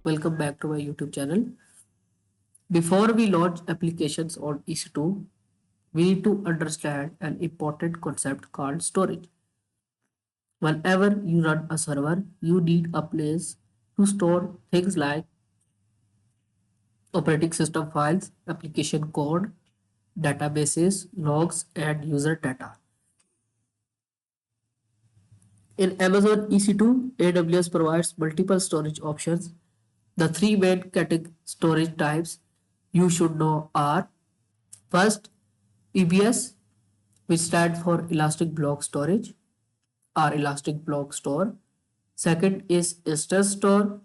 welcome back to my YouTube channel. Before we launch applications on EC2, we need to understand an important concept called storage. Whenever you run a server, you need a place to store things like operating system files, application code, databases, logs, and user data. In Amazon EC2, AWS provides multiple storage options. The three main storage types you should know are: first, EBS, which stands for Elastic Block Storage or Elastic Block Store. Second is Instance Store,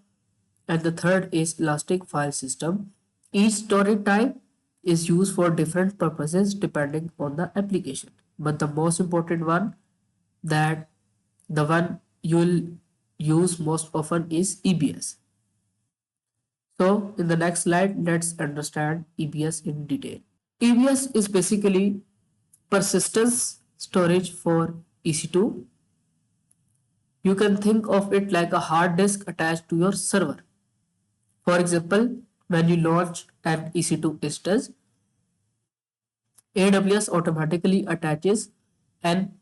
and the third is Elastic File System. Each storage type is used for different purposes depending on the application. But the most important one, that the one you will use most often, is EBS. So in the next slide, let's understand EBS in detail. EBS is basically persistence storage for EC2. You can think of it like a hard disk attached to your server. For example, when you launch an EC2 instance, AWS automatically attaches an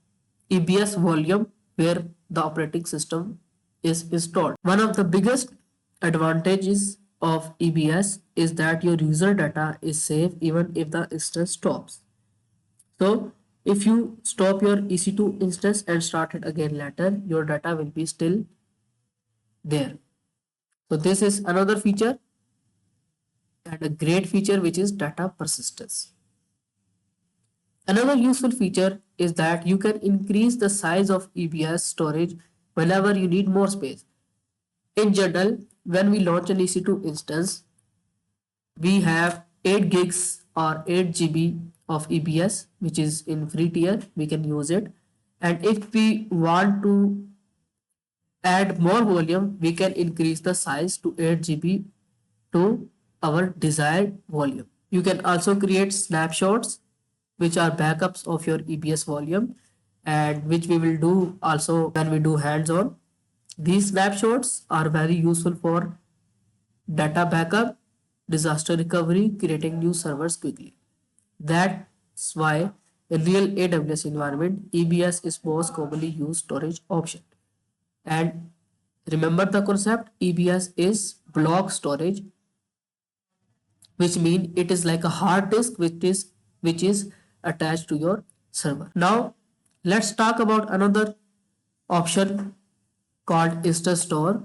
EBS volume where the operating system is installed. One of the biggest advantages of EBS is that your user data is safe even if the instance stops. So if you stop your EC2 instance and start it again later, your data will be still there. So this is another feature and a great feature, which is data persistence. Another useful feature is that you can increase the size of EBS storage whenever you need more space. In general, when we launch an EC2 instance, we have 8 gigs or 8 GB of EBS, which is in free tier. We can use it. And if we want to add more volume, we can increase the size to 8 GB to our desired volume. You can also create snapshots, which are backups of your EBS volume, and which we will do also when we do hands-on. These snapshots are very useful for data backup, disaster recovery, creating new servers quickly. That's why in real AWS environment, EBS is most commonly used storage option. And remember the concept, EBS is block storage, which means it is like a hard disk which is attached to your server. Now let's talk about another option called Instance Store.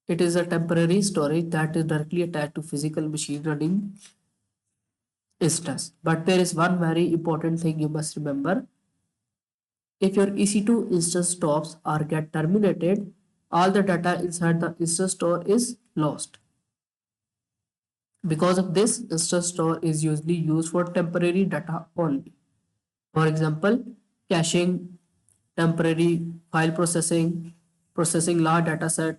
It is a temporary storage that is directly attached to physical machine running instance. But there is one very important thing you must remember. If your EC2 instance stops or get terminated, all the data inside the instance store is lost. Because of this, instance store is usually used for temporary data only. For example, caching, temporary file processing, processing large data set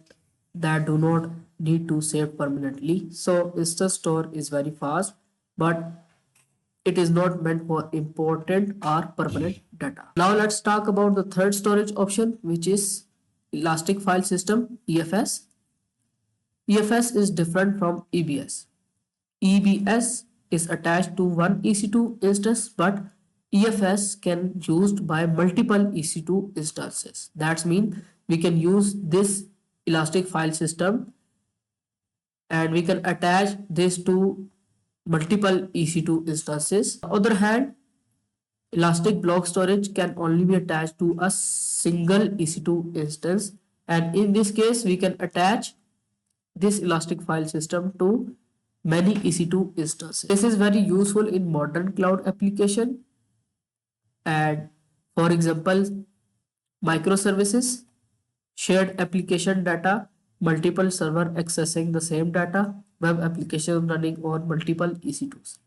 that do not need to save permanently. So instance store is very fast, but it is not meant for important or permanent data. Now let's talk about the third storage option, which is Elastic File System, EFS. EFS is different from EBS. EBS is attached to one EC2 instance, but EFS can used by multiple EC2 instances. That means we can use this Elastic File System and we can attach this to multiple EC2 instances. On the other hand, Elastic Block Storage can only be attached to a single EC2 instance, and in this case we can attach this Elastic File System to many EC2 instances. This is very useful in modern cloud application, and for example, microservices, shared application data, multiple server accessing the same data, web application running on multiple EC2s.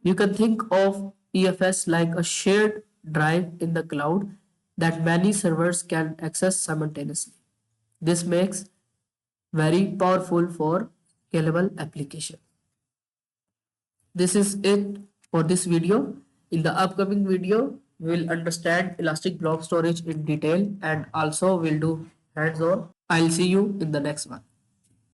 You can think of EFS like a shared drive in the cloud that many servers can access simultaneously. This makes very powerful for scalable application. This is it for this video. In the upcoming video, we will understand Elastic Block Storage in detail, and also we'll do hands on. I'll see you in the next one.